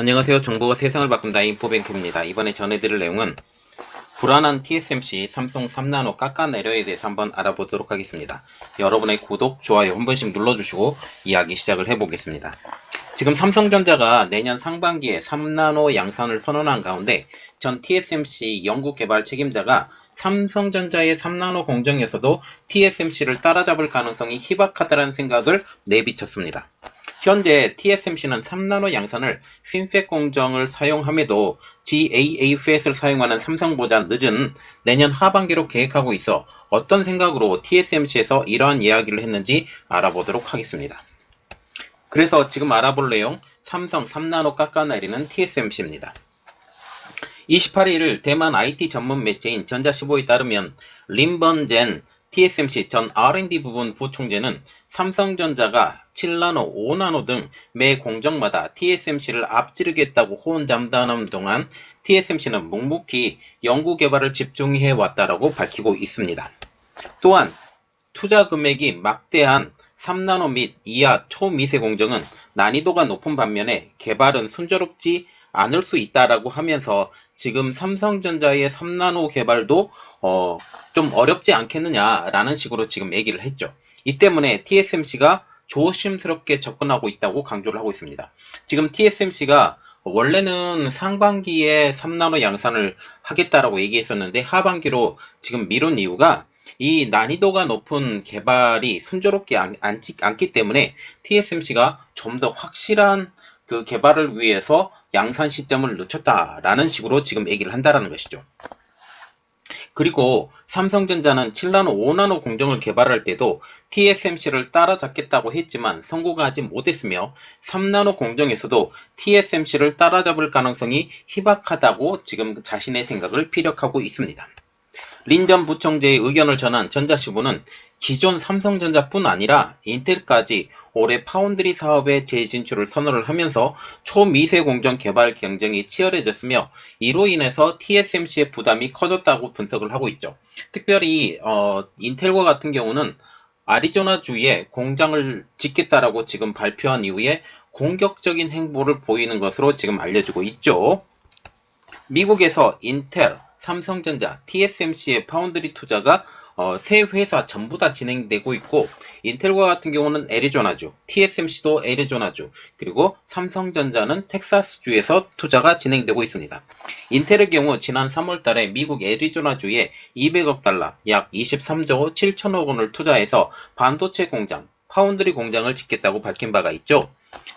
안녕하세요. 정보가 세상을 바꾼다 인포뱅크입니다. 이번에 전해드릴 내용은 불안한 TSMC 삼성 3나노 깎아내려에 대해서 한번 알아보도록 하겠습니다. 여러분의 구독, 좋아요 한 번씩 눌러주시고 이야기 시작을 해보겠습니다. 지금 삼성전자가 내년 상반기에 3나노 양산을 선언한 가운데 전 TSMC 연구 개발 책임자가 삼성전자의 3나노 공정에서도 TSMC를 따라잡을 가능성이 희박하다는 생각을 내비쳤습니다. 현재 TSMC는 3나노 양산을 핀팻 공정을 사용함에도 GAA-FET을 사용하는 삼성보다 늦은 내년 하반기로 계획하고 있어 어떤 생각으로 TSMC에서 이러한 이야기를 했는지 알아보도록 하겠습니다. 그래서 지금 알아볼 내용 삼성 3나노 깎아내리는 TSMC입니다. 28일 대만 IT 전문 매체인 전자15에 따르면 림번젠 TSMC 전 R&D 부분 부총재는 삼성전자가 7나노, 5나노 등 매 공정마다 TSMC를 앞지르겠다고 호언장담하는 동안 TSMC는 묵묵히 연구개발을 집중해왔다라고 밝히고 있습니다. 또한 투자 금액이 막대한 3나노 및 이하 초미세 공정은 난이도가 높은 반면에 개발은 순조롭지 않을 수 있다라고 하면서 지금 삼성전자의 3나노 개발도 좀 어렵지 않겠느냐라는 식으로 지금 얘기를 했죠. 이 때문에 TSMC가 조심스럽게 접근하고 있다고 강조를 하고 있습니다. 지금 TSMC가 원래는 상반기에 3나노 양산을 하겠다라고 얘기했었는데 하반기로 지금 미룬 이유가 이 난이도가 높은 개발이 순조롭게 않기 때문에 TSMC가 좀 더 확실한 그 개발을 위해서 양산 시점을 늦췄다라는 식으로 지금 얘기를 한다라는 것이죠. 그리고 삼성전자는 7나노, 5나노 공정을 개발할 때도 TSMC를 따라잡겠다고 했지만 성공하지 못했으며 3나노 공정에서도 TSMC를 따라잡을 가능성이 희박하다고 지금 자신의 생각을 피력하고 있습니다. 린 전 부총재의 의견을 전한 전자15는 기존 삼성전자뿐 아니라 인텔까지 올해 파운드리 사업에 재진출을 선언을 하면서 초미세 공정 개발 경쟁이 치열해졌으며 이로 인해서 TSMC의 부담이 커졌다고 분석을 하고 있죠. 특별히 인텔과 같은 경우는 아리조나주에 공장을 짓겠다라고 지금 발표한 이후에 공격적인 행보를 보이는 것으로 지금 알려지고 있죠. 미국에서 인텔, 삼성전자, TSMC의 파운드리 투자가 세 회사 전부 다 진행되고 있고 인텔과 같은 경우는 애리조나주, TSMC도 애리조나주, 그리고 삼성전자는 텍사스주에서 투자가 진행되고 있습니다. 인텔의 경우 지난 3월 달에 미국 애리조나주에 200억 달러, 약 23조 7천억 원을 투자해서 반도체 공장, 파운드리 공장을 짓겠다고 밝힌 바가 있죠.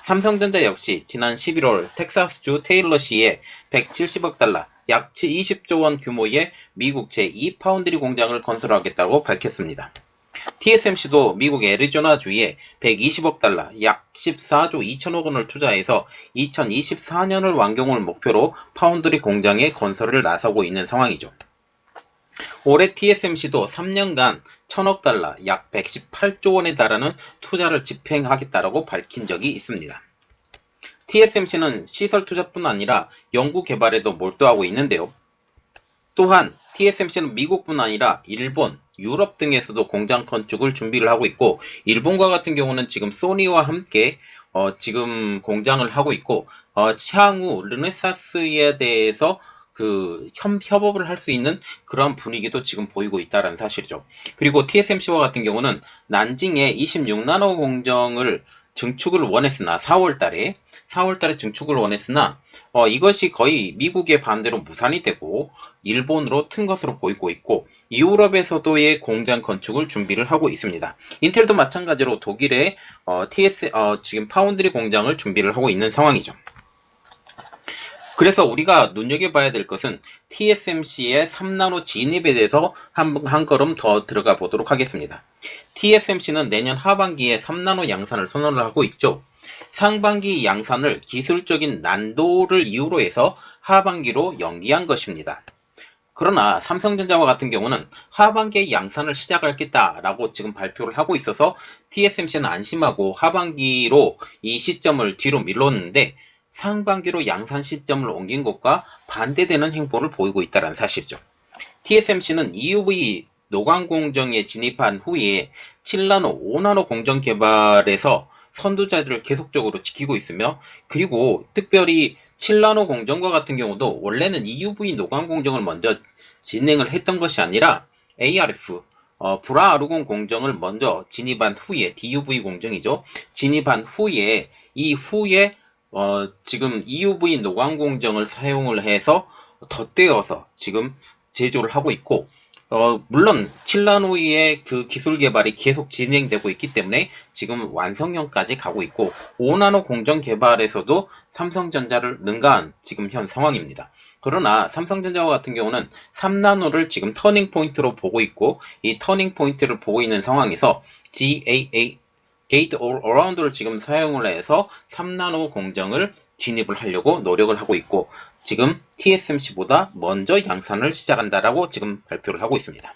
삼성전자 역시 지난 11월 텍사스주 테일러시에 170억 달러, 약 20조 원 규모의 미국 제2파운드리 공장을 건설하겠다고 밝혔습니다. TSMC도 미국 애리조나주에 120억 달러, 약 14조 2천억 원을 투자해서 2024년을 완공을 목표로 파운드리 공장의 건설을 나서고 있는 상황이죠. 올해 TSMC도 3년간 1000억 달러, 약 118조 원에 달하는 투자를 집행하겠다고 밝힌 적이 있습니다. TSMC는 시설 투자뿐 아니라 연구 개발에도 몰두하고 있는데요. 또한 TSMC는 미국뿐 아니라 일본, 유럽 등에서도 공장 건축을 준비를 하고 있고 일본과 같은 경우는 지금 소니와 함께 지금 공장을 하고 있고 향후 르네사스에 대해서 협업을 할 수 있는 그런 분위기도 지금 보이고 있다는 사실이죠. 그리고 TSMC와 같은 경우는 난징에 26나노 공정을 증축을 원했으나 4월달에 증축을 원했으나 이것이 거의 미국의 반대로 무산이 되고 일본으로 튼 것으로 보이고 있고 유럽에서도의 공장 건축을 준비를 하고 있습니다. 인텔도 마찬가지로 독일에 지금 파운드리 공장을 준비를 하고 있는 상황이죠. 그래서 우리가 눈여겨봐야 될 것은 TSMC의 3나노 진입에 대해서 한 걸음 더 들어가 보도록 하겠습니다. TSMC는 내년 하반기에 3나노 양산을 선언을 하고 있죠. 상반기 양산을 기술적인 난도를 이유로 해서 하반기로 연기한 것입니다. 그러나 삼성전자와 같은 경우는 하반기에 양산을 시작하겠다라고 지금 발표를 하고 있어서 TSMC는 안심하고 하반기로 이 시점을 뒤로 밀었는데 상반기로 양산 시점을 옮긴 것과 반대되는 행보를 보이고 있다는 사실이죠. TSMC는 EUV 노광 공정에 진입한 후에 7나노, 5나노 공정 개발에서 선두자리를 계속적으로 지키고 있으며 그리고 특별히 7나노 공정과 같은 경우도 원래는 EUV 노광 공정을 먼저 진행을 했던 것이 아니라 ARF, 불화아르곤 공정을 먼저 진입한 후에, DUV 공정이죠. 진입한 후에, 이후에 지금 EUV 노광 공정을 사용을 해서 덧대어서 지금 제조를 하고 있고, 물론 7나노의 그 기술 개발이 계속 진행되고 있기 때문에 지금 완성형까지 가고 있고, 5나노 공정 개발에서도 삼성전자를 능가한 지금 현 상황입니다. 그러나 삼성전자와 같은 경우는 3나노를 지금 터닝 포인트로 보고 있고, 이 터닝 포인트를 보고 있는 상황에서 GAA 게이트 올 어라운드를 지금 사용을 해서 3나노 공정을 진입을 하려고 노력을 하고 있고, 지금 TSMC보다 먼저 양산을 시작한다라고 지금 발표를 하고 있습니다.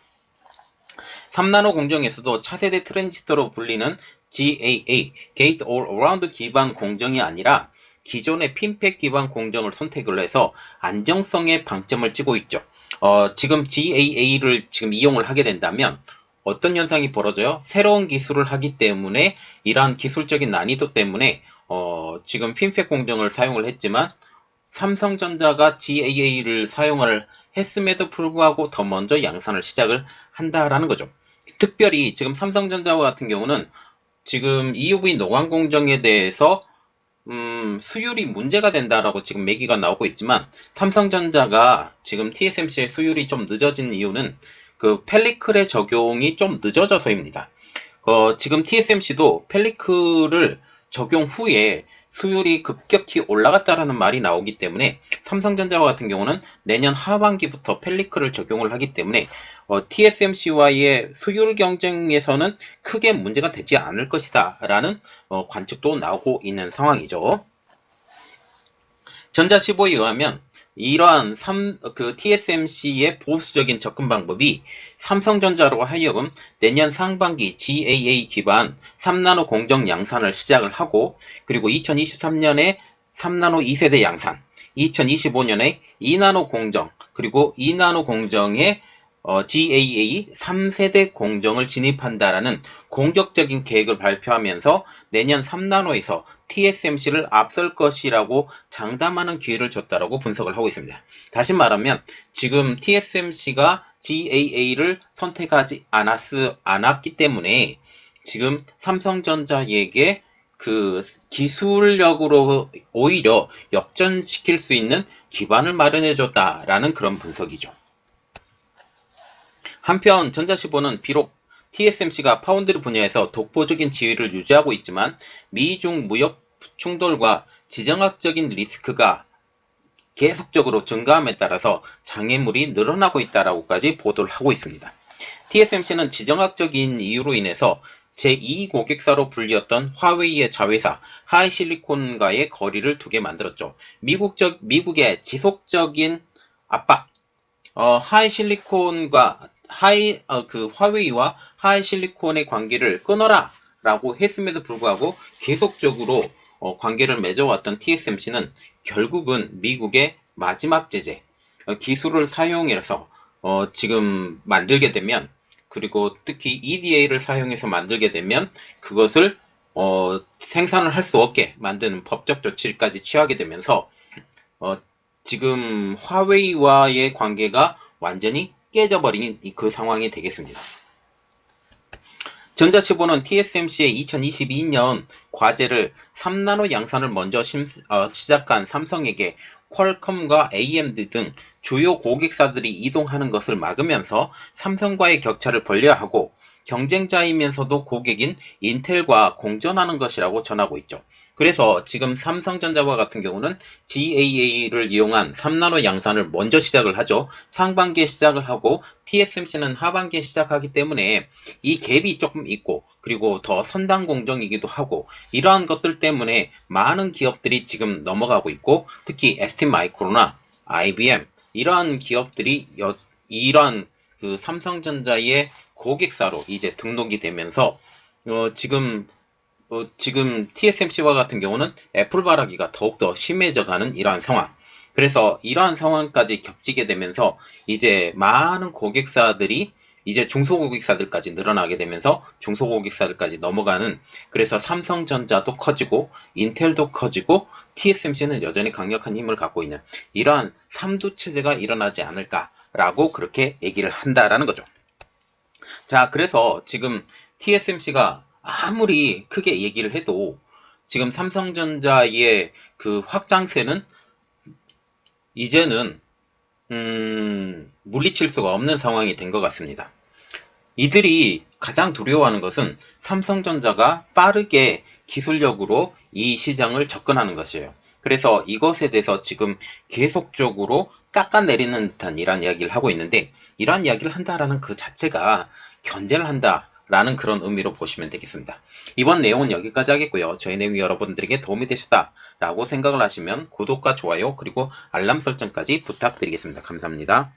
3나노 공정에서도 차세대 트랜지스터로 불리는 GAA, 게이트 올 어라운드 기반 공정이 아니라 기존의 핀팩 기반 공정을 선택을 해서 안정성에 방점을 찍고 있죠. 지금 GAA를 지금 이용을 하게 된다면 어떤 현상이 벌어져요? 새로운 기술을 하기 때문에 이러한 기술적인 난이도 때문에 지금 핀팩 공정을 사용을 했지만 삼성전자가 GAA를 사용을 했음에도 불구하고 더 먼저 양산을 시작을 한다라는 거죠. 특별히 지금 삼성전자와 같은 경우는 지금 EUV 노광 공정에 대해서 수율이 문제가 된다라고 지금 얘기가 나오고 있지만, 삼성전자가 지금 TSMC의 수율이 좀 늦어진 이유는 그 펠리클의 적용이 좀 늦어져서입니다. 지금 TSMC도 펠리클을 적용 후에 수율이 급격히 올라갔다라는 말이 나오기 때문에 삼성전자와 같은 경우는 내년 하반기부터 펠리클을 적용을 하기 때문에 TSMC와의 수율 경쟁에서는 크게 문제가 되지 않을 것이다 라는 관측도 나오고 있는 상황이죠. 전자15에 의하면 이러한 TSMC의 보수적인 접근 방법이 삼성전자로 하여금 내년 상반기 GAA 기반 3나노 공정 양산을 시작을 하고, 그리고 2023년에 3나노 2세대 양산, 2025년에 2나노 공정, 그리고 2나노 공정의 GAA 3세대 공정을 진입한다라는 공격적인 계획을 발표하면서 내년 3나노에서 TSMC를 앞설 것이라고 장담하는 기회를 줬다라고 분석을 하고 있습니다. 다시 말하면 지금 TSMC가 GAA를 선택하지 않았기 때문에 지금 삼성전자에게 그 기술력으로 오히려 역전시킬 수 있는 기반을 마련해줬다라는 그런 분석이죠. 한편 전자15는 비록 TSMC가 파운드리 분야에서 독보적인 지위를 유지하고 있지만 미중 무역 충돌과 지정학적인 리스크가 계속적으로 증가함에 따라서 장애물이 늘어나고 있다라고까지 보도를 하고 있습니다. TSMC는 지정학적인 이유로 인해서 제2 고객사로 불리었던 화웨이의 자회사 하이실리콘과의 거리를 두게 만들었죠. 미국의 지속적인 압박, 화웨이와 하이실리콘의 관계를 끊어라 라고 했음에도 불구하고 계속적으로 관계를 맺어왔던 TSMC는 결국은 미국의 마지막 제재, 기술을 사용해서 지금 만들게 되면, 그리고 특히 EDA를 사용해서 만들게 되면 그것을 생산을 할 수 없게 만드는 법적 조치까지 취하게 되면서 지금 화웨이와의 관계가 완전히 깨져버린 그 상황이 되겠습니다. 전자15는 TSMC의 2022년 과제를 3나노 양산을 먼저 시작한 삼성에게 퀄컴과 AMD 등 주요 고객사들이 이동하는 것을 막으면서 삼성과의 격차를 벌려야 하고, 경쟁자이면서도 고객인 인텔과 공존하는 것이라고 전하고 있죠. 그래서 지금 삼성전자와 같은 경우는 GAA를 이용한 3나노 양산을 먼저 시작을 하죠. 상반기에 시작을 하고 TSMC는 하반기에 시작하기 때문에 이 갭이 조금 있고, 그리고 더 선당 공정이기도 하고, 이러한 것들 때문에 많은 기업들이 지금 넘어가고 있고, 특히 ST마이크로나 IBM 이러한 기업들이 이러한 그 삼성전자의 고객사로 이제 등록이 되면서 지금 TSMC와 같은 경우는 애플 바라기가 더욱더 심해져가는 이러한 상황. 그래서 이러한 상황까지 겹치게 되면서 이제 많은 고객사들이 이제 중소고객사들까지 늘어나게 되면서 중소고객사들까지 넘어가는, 그래서 삼성전자도 커지고 인텔도 커지고 TSMC는 여전히 강력한 힘을 갖고 있는 이러한 삼두체제가 일어나지 않을까라고 그렇게 얘기를 한다라는 거죠. 자, 그래서 지금 TSMC가 아무리 크게 얘기를 해도 지금 삼성전자의 그 확장세는 이제는 물리칠 수가 없는 상황이 된 것 같습니다. 이들이 가장 두려워하는 것은 삼성전자가 빠르게 기술력으로 이 시장을 접근하는 것이에요. 그래서 이것에 대해서 지금 계속적으로 깎아내리는 듯한 이런 이야기를 하고 있는데, 이러한 이야기를 한다라는 그 자체가 견제를 한다라는 그런 의미로 보시면 되겠습니다. 이번 내용은 여기까지 하겠고요. 저희 내용이 여러분들에게 도움이 되셨다라고 생각을 하시면 구독과 좋아요 그리고 알람 설정까지 부탁드리겠습니다. 감사합니다.